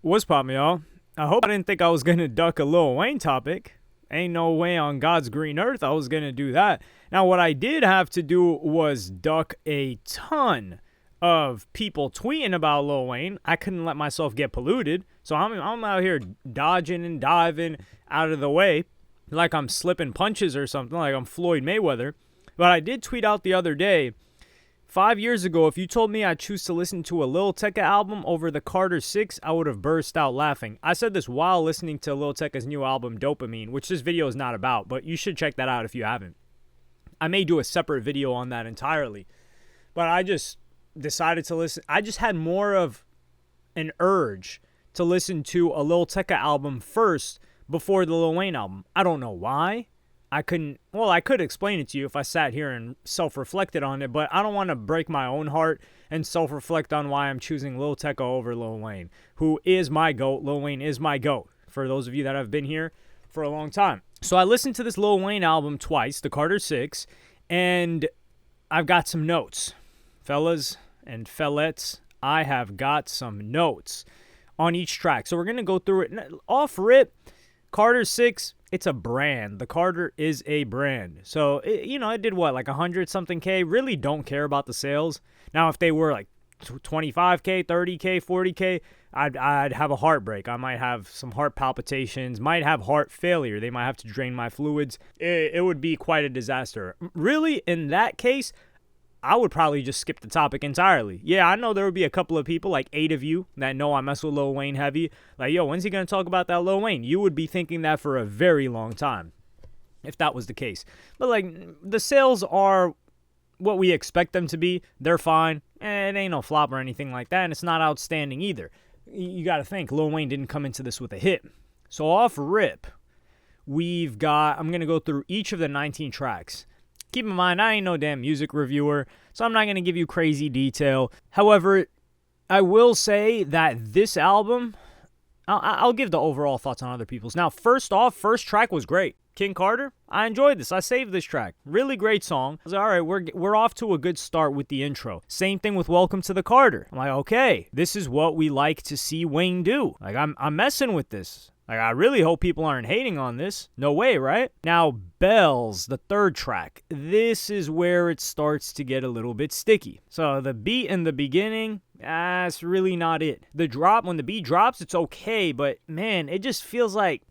What's poppin', y'all? I hope I didn't think I was gonna duck a Lil Wayne topic. Ain't no way on God's green earth I was gonna do that. Now, what I did have to do was duck a ton of people tweeting about Lil Wayne. I couldn't let myself get polluted, so I'm out here dodging and diving out of the way like I'm slipping punches or something, like I'm Floyd Mayweather. But I did tweet out the other day, 5 years ago, if you told me I'd choose to listen to a Lil Tecca album over the Carter 6, I would have burst out laughing. I said this while listening to Lil Tecca's new album, Dopamine, which this video is not about, but you should check that out if you haven't. I may do a separate video on that entirely. But I just decided to listen. I just had more of an urge to listen to a Lil Tecca album first before the Lil Wayne album. I don't know why. I could explain it to you if I sat here and self-reflected on it, but I don't want to break my own heart and self-reflect on why I'm choosing Lil Tecca over Lil Wayne, who is my GOAT. Lil Wayne is my GOAT, for those of you that have been here for a long time. So I listened to this Lil Wayne album twice, the Carter 6, and I've got some notes. Fellas and fellettes, I have got some notes on each track. So we're going to go through it. Off rip, Carter 6, it's a brand. The Carter is a brand. So, it did what, like 100-something K? Really don't care about the sales. Now, if they were like 25K, 30K, 40K, I'd have a heartbreak. I might have some heart palpitations, might have heart failure. They might have to drain my fluids. It would be quite a disaster. Really, in that case, I would probably just skip the topic entirely. Yeah, I know there would be a couple of people, like 8 of you, that know I mess with Lil Wayne heavy. Like, yo, when's he going to talk about that Lil Wayne? You would be thinking that for a very long time, if that was the case. But, like, the sales are what we expect them to be. They're fine. It ain't no flop or anything like that, and it's not outstanding either. You got to think, Lil Wayne didn't come into this with a hit. So off rip, we've got, I'm going to go through each of the 19 tracks. Keep in mind, I ain't no damn music reviewer, so I'm not going to give you crazy detail. However, I will say that this album, I'll give the overall thoughts on other people's. Now, first track was great. King Carter, I enjoyed this. I saved this track. Really great song. I was like, all right, we're off to a good start with the intro. Same thing with Welcome to the Carter. I'm like, okay, this is what we like to see Wayne do. Like, I'm messing with this. Like, I really hope people aren't hating on this. No way, right? Now, Bells, the third track. This is where it starts to get a little bit sticky. So the beat in the beginning, that's really not it. The drop, when the beat drops, it's okay, but man, it feels like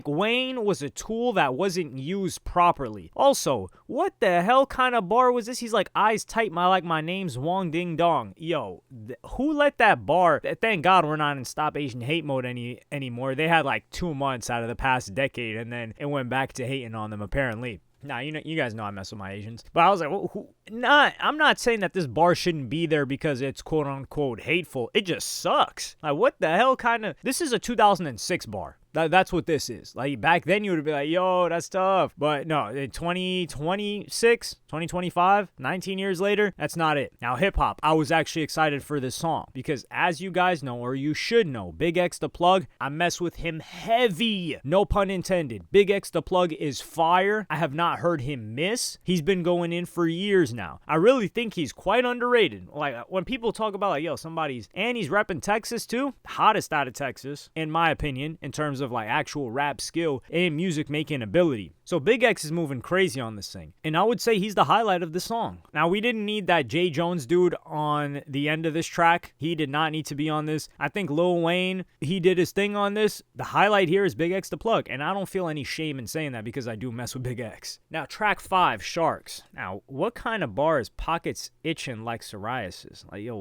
Wayne was a tool that wasn't used properly. Also, what the hell kind of bar was this? He's like, eyes tight, my name's Wong Ding Dong. Yo, who let that bar? Thank God we're not in Stop Asian Hate mode anymore. They had like 2 months out of the past decade, and then it went back to hating on them apparently. Now, you guys know I mess with my Asians. But I was like, well, I'm not saying that this bar shouldn't be there because it's quote-unquote hateful. It just sucks. Like, what the hell kind of... This is a 2006 bar. That's what this is. Like, back then you would be like, yo, that's tough. But no, in 2026, 2025, 19 years later, that's not it. Now, hip-hop, I was actually excited for this song because as you guys know, or you should know, Big X the Plug, I mess with him heavy. No pun intended. Big X the Plug is fire. I have not heard him miss. He's been going in for years now. I really think he's quite underrated. Like, when people talk about, like, yo, and he's repping Texas too, hottest out of Texas, in my opinion, in terms of like actual rap skill and music making ability. So Big X is moving crazy on this thing. And I would say he's the highlight of the song. Now, we didn't need that Jay Jones dude on the end of this track. He did not need to be on this. I think Lil Wayne, he did his thing on this. The highlight here is Big X the Plug. And I don't feel any shame in saying that because I do mess with Big X. Now, track 5, Sharks. Now, what kind of bar is pockets itching like psoriasis? Like, yo,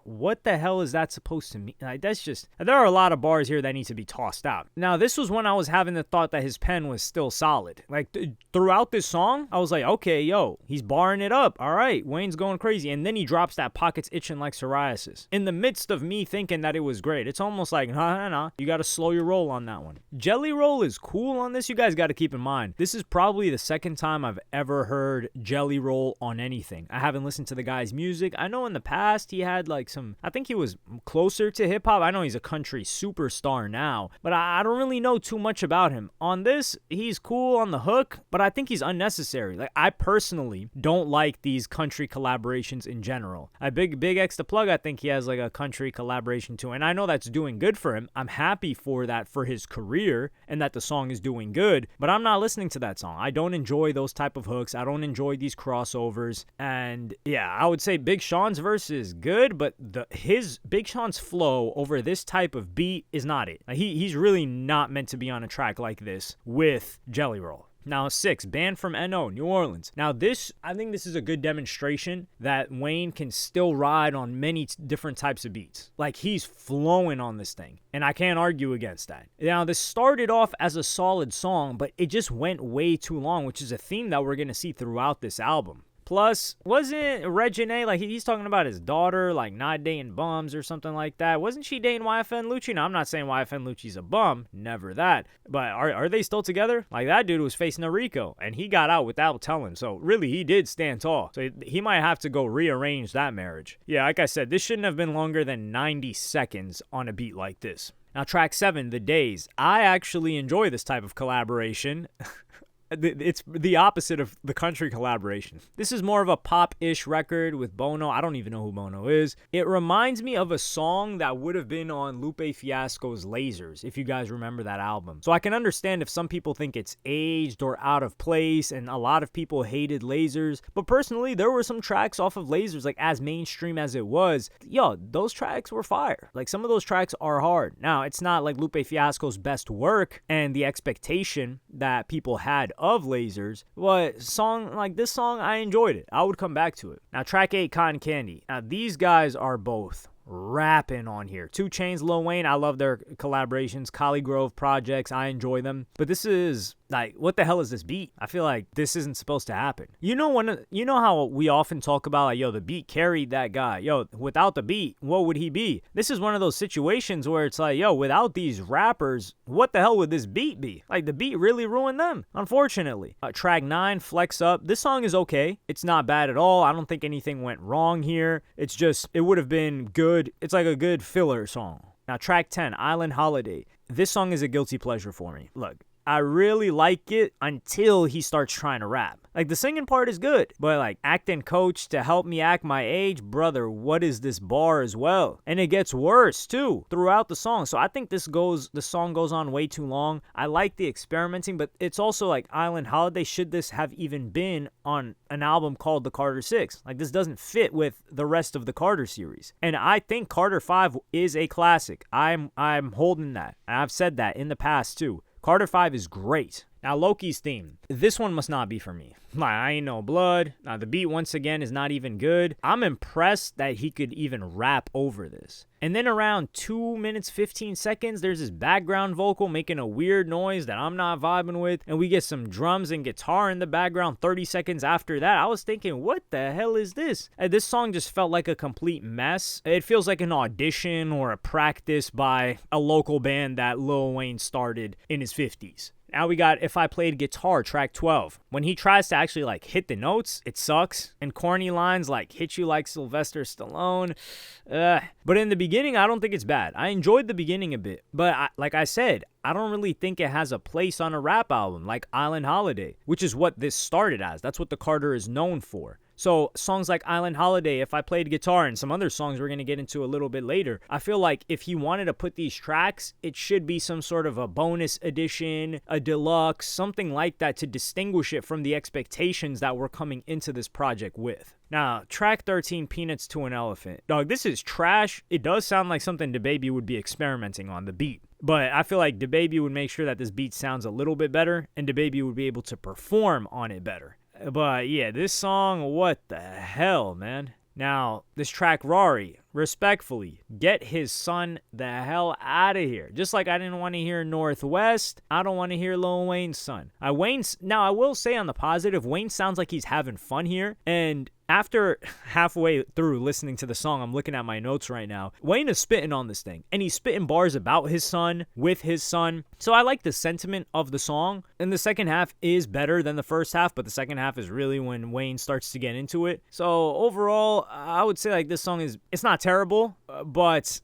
what the hell is that supposed to mean? Like, that's just... There are a lot of bars here that need to be tossed out. Now, this was when I was having the thought that his pen was still solid. Like, throughout this song, I was like, okay, yo, he's barring it up. All right, Wayne's going crazy. And then he drops that pockets itching like psoriasis. In the midst of me thinking that it was great, it's almost like, nah. You got to slow your roll on that one. Jelly Roll is cool on this. You guys got to keep in mind, this is probably the second time I've ever heard Jelly Roll on anything. I haven't listened to the guy's music. I know in the past he had, like, I think he was closer to hip hop. I know he's a country superstar now, but I don't really know too much about him. On this, he's cool on the hook, but I think he's unnecessary. Like, I personally don't like these country collaborations in general. Big X the Plug, I think he has like a country collaboration too, and I know that's doing good for him. I'm happy for that for his career and that the song is doing good, but I'm not listening to that song. I don't enjoy those type of hooks. I don't enjoy these crossovers. And yeah, I would say Big Sean's verse is good, but his Big Sean's flow over this type of beat is not it. He's really not meant to be on a track like this with Jelly Roll. Now, 6, Banned from NO, New Orleans. Now, I think this is a good demonstration that Wayne can still ride on many different types of beats. Like, he's flowing on this thing, and I can't argue against that. Now, this started off as a solid song, but it just went way too long, which is a theme that we're going to see throughout this album. Plus, wasn't Regine, like, he's talking about his daughter, like, not dating bums or something like that? Wasn't she dating YFN Lucci? Now, I'm not saying YFN Lucci's a bum, never that. But are they still together? Like, that dude was facing a RICO, and he got out without telling. So, really, he did stand tall. So, he might have to go rearrange that marriage. Yeah, like I said, this shouldn't have been longer than 90 seconds on a beat like this. Now, track 7, The Days. I actually enjoy this type of collaboration. It's the opposite of the country collaboration. This is more of a pop-ish record with Bono. I don't even know who Bono is. It reminds me of a song that would have been on Lupe Fiasco's Lasers, if you guys remember that album. So I can understand if some people think it's aged or out of place, and a lot of people hated Lasers. But personally, there were some tracks off of Lasers, like as mainstream as it was. Yo, those tracks were fire. Like, some of those tracks are hard. Now, it's not like Lupe Fiasco's best work and the expectation that people had of Lasers, but this song, I enjoyed it. I would come back to it. Now, track 8, Cotton Candy. Now, these guys are both rapping on here. 2 Chainz, Lil Wayne, I love their collaborations. Collie Grove projects, I enjoy them. But this is like, what the hell is this beat? I feel like this isn't supposed to happen. You know how we often talk about, like, yo, the beat carried that guy. Yo, without the beat, what would he be? This is one of those situations where it's like, yo, without these rappers, what the hell would this beat be? Like, the beat really ruined them, unfortunately. Track 9, Flex Up. This song is okay. It's not bad at all. I don't think anything went wrong here. It's just, it would have been good. It's like a good filler song. Now, track 10, Island Holiday. This song is a guilty pleasure for me. Look, I really like it until he starts trying to rap. Like, the singing part is good, but like, acting coach to help me act my age, brother, what is this bar as well? And it gets worse too throughout the song. So I think the song goes on way too long. I like the experimenting, but it's also like Island Holiday. Should this have even been on an album called The Carter 6? Like, this doesn't fit with the rest of the Carter series. And I think Carter 5 is a classic. I'm holding that. I've said that in the past too. Carter 5 is great. Now, Loki's theme. This one must not be for me. I ain't no blood. Now, the beat, once again, is not even good. I'm impressed that he could even rap over this. And then around 2 minutes, 15 seconds, there's this background vocal making a weird noise that I'm not vibing with. And we get some drums and guitar in the background 30 seconds after that. I was thinking, what the hell is this? And this song just felt like a complete mess. It feels like an audition or a practice by a local band that Lil Wayne started in his 50s. Now we got If I Played Guitar, track 12. When he tries to actually like hit the notes, it sucks. And corny lines like hit you like Sylvester Stallone. But in the beginning, I don't think it's bad. I enjoyed the beginning a bit. But like I said, I don't really think it has a place on a rap album like Island Holiday, which is what this started as. That's what the Carter is known for. So songs like Island Holiday, If I Played Guitar, and some other songs we're going to get into a little bit later, I feel like if he wanted to put these tracks, it should be some sort of a bonus edition, a deluxe, something like that to distinguish it from the expectations that we're coming into this project with. Now, track 13, Peanuts to an Elephant. Dog, this is trash. It does sound like something DaBaby would be experimenting on the beat. But I feel like DaBaby would make sure that this beat sounds a little bit better, and DaBaby would be able to perform on it better. But yeah, this song, what the hell, man? Now, this track, Rari, respectfully, get his son the hell out of here. Just like I didn't want to hear Northwest, I don't want to hear Lil Wayne's son. Now, I will say on the positive, Wayne sounds like he's having fun here, and after halfway through listening to the song, I'm looking at my notes right now. Wayne is spitting on this thing, and he's spitting bars about his son, with his son. So I like the sentiment of the song, and the second half is better than the first half, but the second half is really when Wayne starts to get into it. So overall, I would say like this song it's not terrible, but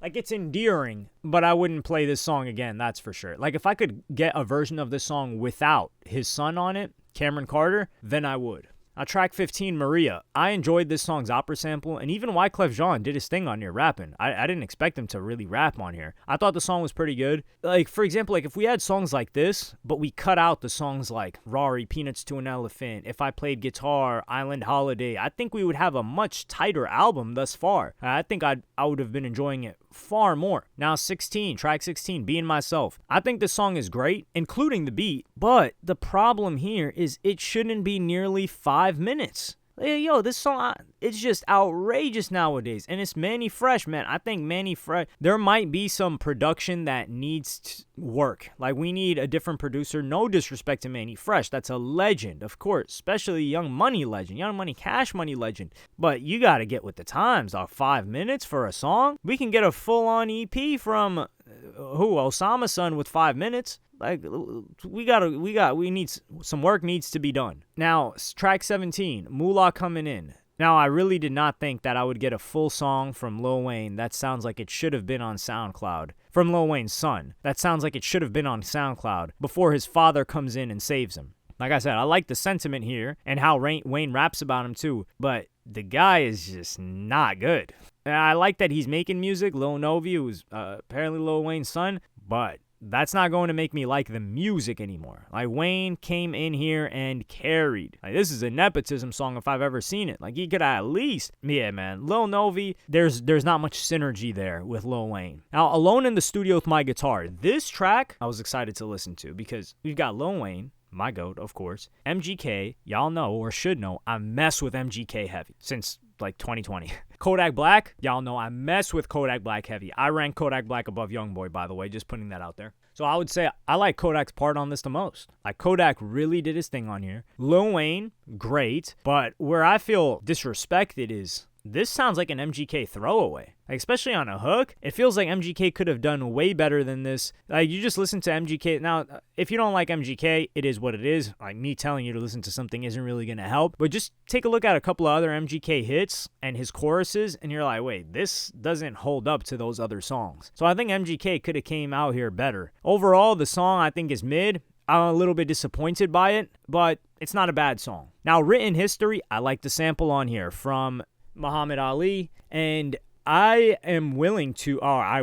like it's endearing, but I wouldn't play this song again, that's for sure. Like if I could get a version of this song without his son on it, Cameron Carter, then I would. Track 15, Maria. I enjoyed this song's opera sample, and even Wyclef Jean did his thing on here rapping. I didn't expect him to really rap on here. I thought the song was pretty good. Like, for example, like if we had songs like this, but we cut out the songs like Rari, Peanuts to an Elephant, If I Played Guitar, Island Holiday, I think we would have a much tighter album thus far. I think I would have been enjoying it far more. Now 16, track 16, Being Myself. I think this song is great, including the beat, but the problem here is it shouldn't be nearly 5 minutes. Yo, this song, it's just outrageous nowadays. And it's Manny Fresh, man. I think Manny Fresh, there might be some production that needs to work. Like, we need a different producer. No disrespect to Manny Fresh. That's a legend, of course. Especially Young Money legend. Young Money, Cash Money legend. But you got to get with the times, dog. 5 minutes for a song? We can get a full-on EP from, Osama's son with 5 minutes. Like, we need some work needs to be done. Now, track 17, Moolah Coming In. Now, I really did not think that I would get a full song from Lil Wayne that sounds like it should have been on SoundCloud. From Lil Wayne's son. That sounds like it should have been on SoundCloud before his father comes in and saves him. Like I said, I like the sentiment here and how Wayne raps about him too, but the guy is just not good. And I like that he's making music. Lil Novi, who's apparently Lil Wayne's son, but that's not going to make me like the music anymore. Like, Wayne came in here and carried. Like, this is a nepotism song if I've ever seen it. Like, he could at least, yeah, man. Lil Novi, there's not much synergy there with Lil Wayne. Now, Alone in the Studio with My Guitar. This track, I was excited to listen to because we've got Lil Wayne, my goat, of course. MGK, y'all know or should know, I mess with MGK heavy since like 2020. Kodak Black, y'all know I mess with Kodak Black heavy. I rank Kodak Black above Youngboy, by the way, just putting that out there. So I would say I like Kodak's part on this the most. Like, Kodak really did his thing on here. Lil Wayne, great, but where I feel disrespected is this sounds like an MGK throwaway. Like, especially on a hook, it feels like MGK could have done way better than this. Like, you just listen to MGK. Now, if you don't like MGK, it is what it is. Like, me telling you to listen to something isn't really going to help. But just take a look at a couple of other MGK hits and his choruses, and you're like, wait, this doesn't hold up to those other songs. So I think MGK could have came out here better. Overall, the song I think is mid. I'm a little bit disappointed by it, but it's not a bad song. Now, Written History, I like the sample on here from Muhammad Ali, and I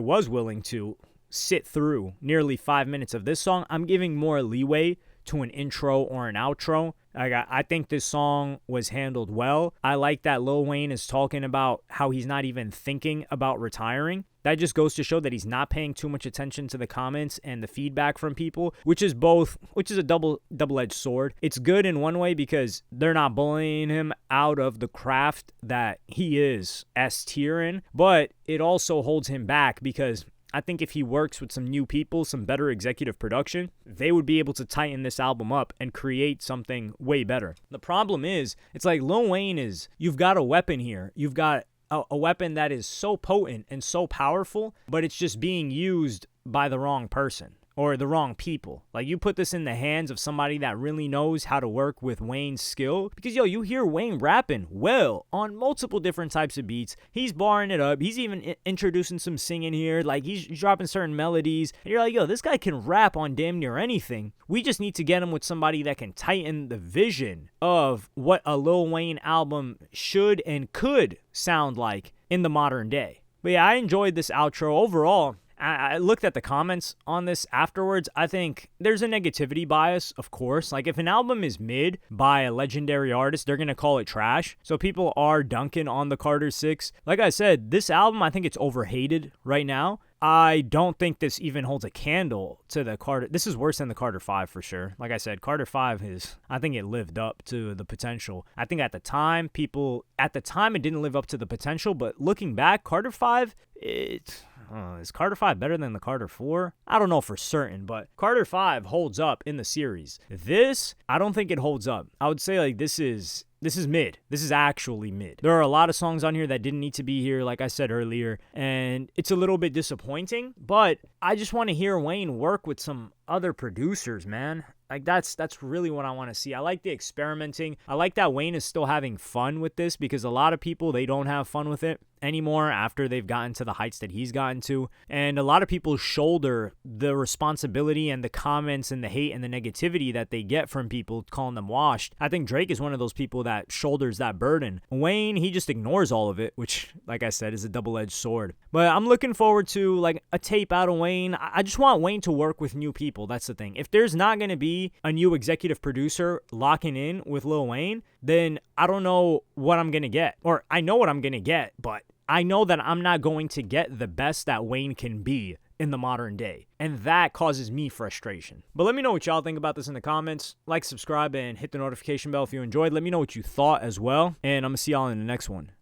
was willing to sit through nearly 5 minutes of this song. I'm giving more leeway to an intro or an outro. I think this song was handled well. I like that Lil Wayne is talking about how he's not even thinking about retiring. That just goes to show that he's not paying too much attention to the comments and the feedback from people, which is a double-edged sword. It's good in one way because they're not bullying him out of the craft that he is S tier in, but it also holds him back because I think if he works with some new people, some better executive production, they would be able to tighten this album up and create something way better. The problem is, it's like Lil Wayne you've got a weapon here. You've got a weapon that is so potent and so powerful, but it's just being used by the wrong person or the wrong people. Like, you put this in the hands of somebody that really knows how to work with Wayne's skill, because you hear Wayne rapping well on multiple different types of beats. He's barring it up. He's even introducing some singing here. Like, he's dropping certain melodies, and you're like, this guy can rap on damn near anything. We just need to get him with somebody that can tighten the vision of what a Lil Wayne album should and could sound like in the modern day. But yeah, I enjoyed this outro overall. I looked at the comments on this afterwards. I think there's a negativity bias, of course. Like, if an album is mid by a legendary artist, they're going to call it trash. So people are dunking on the Carter 6. Like I said, this album, I think it's overhated right now. I don't think this even holds a candle to the Carter. This is worse than the Carter 5 for sure. Like I said, Carter 5 I think it lived up to the potential. I think at the time it didn't live up to the potential, but looking back, Carter 5, is Carter 5 better than the Carter 4? I don't know for certain, but Carter 5 holds up in the series. This, I don't think it holds up. I would say, like, this is this is mid. This is actually mid. There are a lot of songs on here that didn't need to be here, like I said earlier, and it's a little bit disappointing, but I just want to hear Wayne work with some other producers, man. Like, that's really what I want to see. I like the experimenting. I like that Wayne is still having fun with this, because a lot of people, they don't have fun with it anymore after they've gotten to the heights that he's gotten to. And a lot of people shoulder the responsibility and the comments and the hate and the negativity that they get from people calling them washed. I think Drake is one of those people that shoulders that burden. Wayne, he just ignores all of it, which, like I said, is a double-edged sword. But I'm looking forward to like a tape out of Wayne. I just want Wayne to work with new people. That's the thing. If there's not going to be a new executive producer locking in with Lil Wayne, then I don't know what I'm going to get. Or I know what I'm going to get, but I know that I'm not going to get the best that Wayne can be in the modern day. And that causes me frustration. But let me know what y'all think about this in the comments. Like, subscribe, and hit the notification bell if you enjoyed. Let me know what you thought as well. And I'm going to see y'all in the next one.